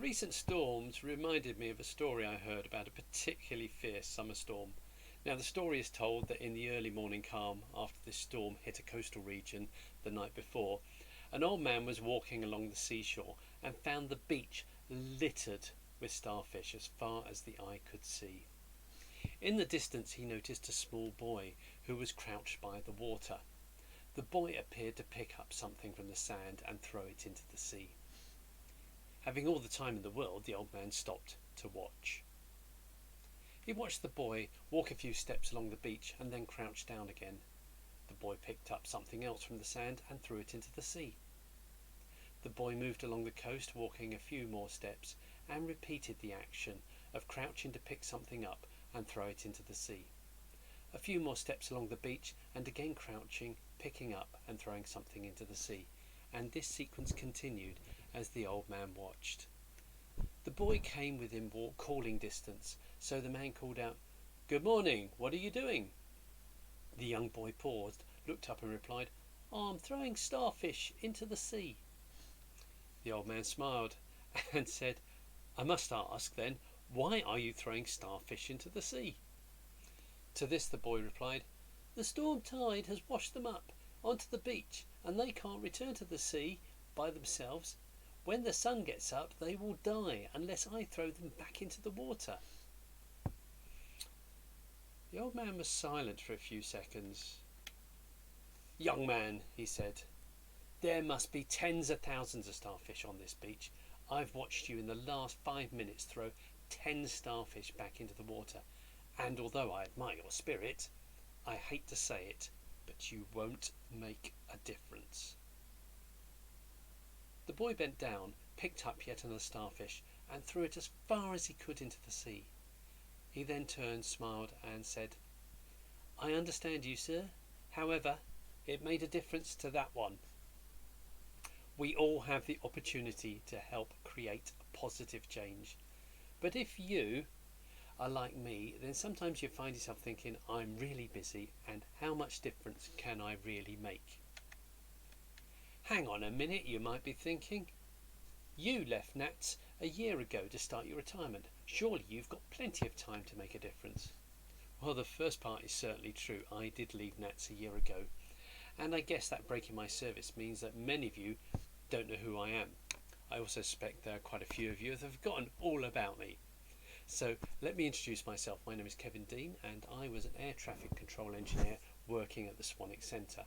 recent storms reminded me of a story I heard about a particularly fierce summer storm. Now, the story is told that in the early morning calm after this storm hit a coastal region the night before, an old man was walking along the seashore and found the beach littered with starfish as far as the eye could see. In the distance he noticed a small boy who was crouched by the water. The boy appeared to pick up something from the sand and throw it into the sea. Having all the time in the world, the old man stopped to watch. He watched the boy walk a few steps along the beach and then crouch down again. The boy picked up something else from the sand and threw it into the sea. The boy moved along the coast, walking a few more steps, and repeated the action of crouching to pick something up and throw it into the sea. A few more steps along the beach, and again crouching, picking up and throwing something into the sea. And this sequence continued as the old man watched. The boy came within calling distance, so the man called out, "Good morning, what are you doing?" The young boy paused, looked up and replied, "I'm throwing starfish into the sea." The old man smiled and said, "I must ask then, why are you throwing starfish into the sea?" To this the boy replied, "The storm tide has washed them up onto the beach, and they can't return to the sea by themselves. When the sun gets up, they will die unless I throw them back into the water." The old man was silent for a few seconds. "Young man," he said, "there must be tens of thousands of starfish on this beach. I've watched you in the last 5 minutes throw 10 starfish back into the water, and although I admire your spirit, I hate to say it, but you won't make a difference." The boy bent down, picked up yet another starfish, and threw it as far as he could into the sea. He then turned, smiled, and said, "I understand you, sir. However, it made a difference to that one." We all have the opportunity to help create a positive change. But if you are like me, then sometimes you find yourself thinking, "I'm really busy, and how much difference can I really make?" Hang on a minute, you might be thinking. You left NATS a year ago to start your retirement. Surely you've got plenty of time to make a difference. Well, the first part is certainly true. I did leave NATS a year ago, and I guess that break in my service means that many of you don't know who I am. I also suspect there are quite a few of you that have forgotten all about me. So let me introduce myself. My name is Kevin Dean, and I was an air traffic control engineer working at the Swanwick Centre.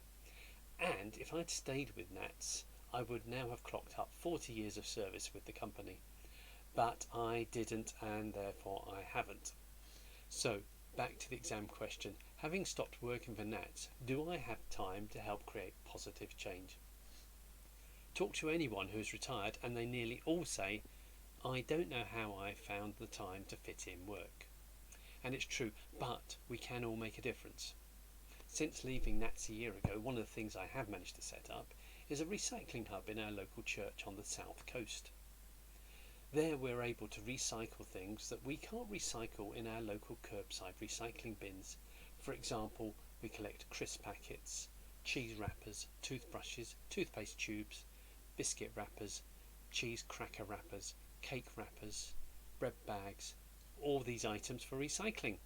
And if I'd stayed with NATS, I would now have clocked up 40 years of service with the company. But I didn't, and therefore I haven't. So back to the exam question. Having stopped working for NATS, do I have time to help create positive change? Talk to anyone who's retired and they nearly all say, "I don't know how I found the time to fit in work." And it's true, but we can all make a difference. Since leaving NATS a year ago, one of the things I have managed to set up is a recycling hub in our local church on the south coast. There we're able to recycle things that we can't recycle in our local curbside recycling bins. For example, we collect crisp packets, cheese wrappers, toothbrushes, toothpaste tubes, biscuit wrappers, cheese cracker wrappers, cake wrappers, bread bags, all these items for recycling.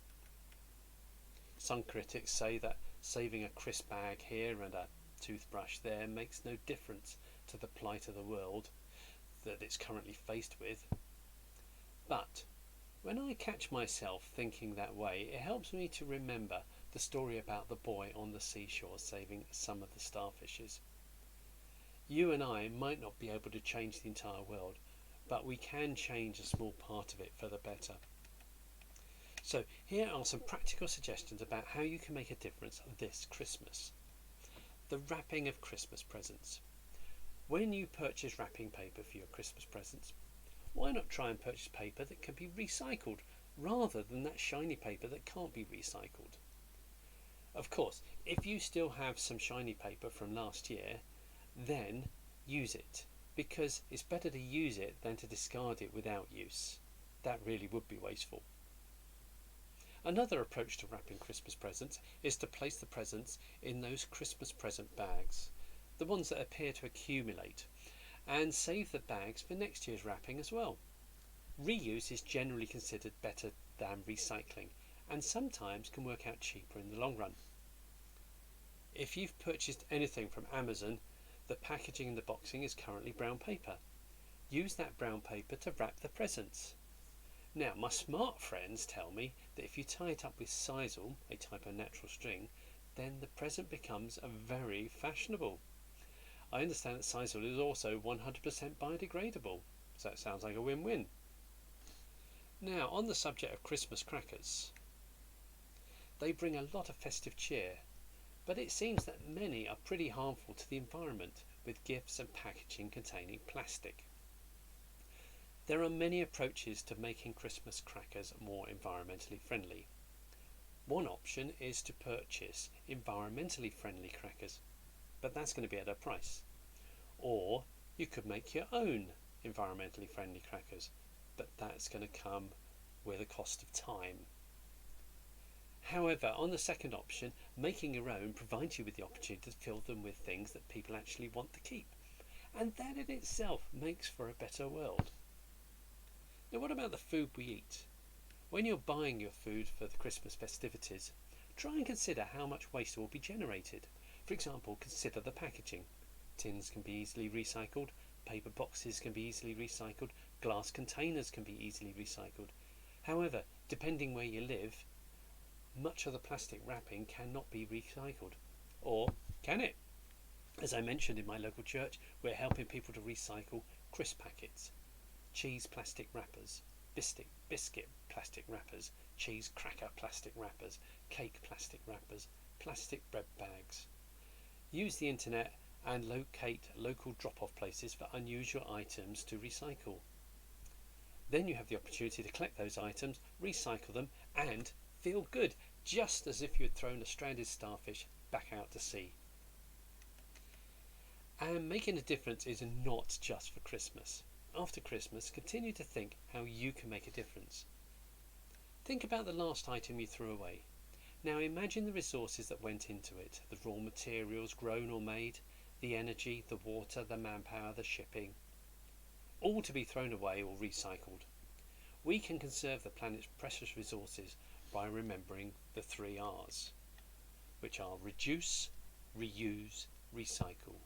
Some critics say that saving a crisp bag here and a toothbrush there makes no difference to the plight of the world that it's currently faced with. But when I catch myself thinking that way, it helps me to remember the story about the boy on the seashore saving some of the starfishes. You and I might not be able to change the entire world, but we can change a small part of it for the better. So here are some practical suggestions about how you can make a difference this Christmas. The wrapping of Christmas presents. When you purchase wrapping paper for your Christmas presents, why not try and purchase paper that can be recycled rather than that shiny paper that can't be recycled? Of course, if you still have some shiny paper from last year, then use it, because it's better to use it than to discard it without use. That really would be wasteful. Another approach to wrapping Christmas presents is to place the presents in those Christmas present bags, the ones that appear to accumulate, and save the bags for next year's wrapping as well. Reuse is generally considered better than recycling, and sometimes can work out cheaper in the long run. If you've purchased anything from Amazon, the packaging and the boxing is currently brown paper. Use that brown paper to wrap the presents. Now, my smart friends tell me that if you tie it up with sisal, a type of natural string, then the present becomes very fashionable. I understand that sisal is also 100% biodegradable, so that sounds like a win-win. Now, on the subject of Christmas crackers, they bring a lot of festive cheer, but it seems that many are pretty harmful to the environment, with gifts and packaging containing plastic. There are many approaches to making Christmas crackers more environmentally friendly. One option is to purchase environmentally friendly crackers, but that's going to be at a price. Or you could make your own environmentally friendly crackers, but that's going to come with a cost of time. However, on the second option, making your own provides you with the opportunity to fill them with things that people actually want to keep, and that in itself makes for a better world. Now, what about the food we eat? When you're buying your food for the Christmas festivities, try and consider how much waste will be generated. For example, consider the packaging. Tins can be easily recycled, paper boxes can be easily recycled, glass containers can be easily recycled. However, depending where you live, much of the plastic wrapping cannot be recycled. Or can it? As I mentioned in my local church, we're helping people to recycle crisp packets, cheese plastic wrappers, biscuit plastic wrappers, cheese cracker plastic wrappers, cake plastic wrappers, plastic bread bags. Use the internet and locate local drop-off places for unusual items to recycle. Then you have the opportunity to collect those items, recycle them, and feel good, just as if you had thrown a stranded starfish back out to sea. And making a difference is not just for Christmas. After Christmas, continue to think how you can make a difference. Think about the last item you threw away. Now imagine the resources that went into it, the raw materials grown or made, the energy, the water, the manpower, the shipping, all to be thrown away or recycled. We can conserve the planet's precious resources by remembering the 3 R's, which are reduce, reuse, recycle.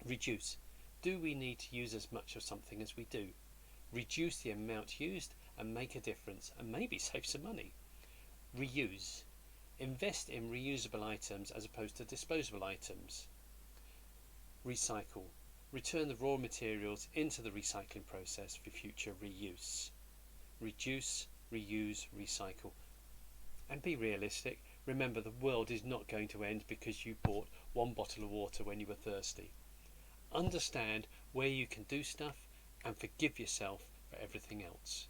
Reduce. Do we need to use as much of something as we do? Reduce the amount used and make a difference, and maybe save some money. Reuse. Invest in reusable items as opposed to disposable items. Recycle. Return the raw materials into the recycling process for future reuse. Reduce, reuse, recycle. And be realistic. Remember, the world is not going to end because you bought 1 bottle of water when you were thirsty. Understand where you can do stuff and forgive yourself for everything else.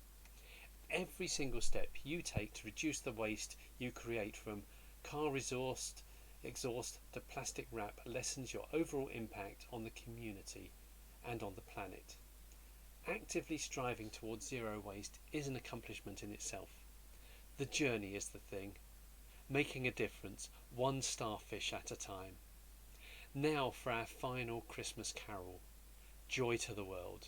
Every single step you take to reduce the waste you create, from car exhaust to plastic wrap, lessens your overall impact on the community and on the planet. Actively striving towards zero waste is an accomplishment in itself. The journey is the thing, making a difference, one starfish at a time. Now for our final Christmas carol, Joy to the World.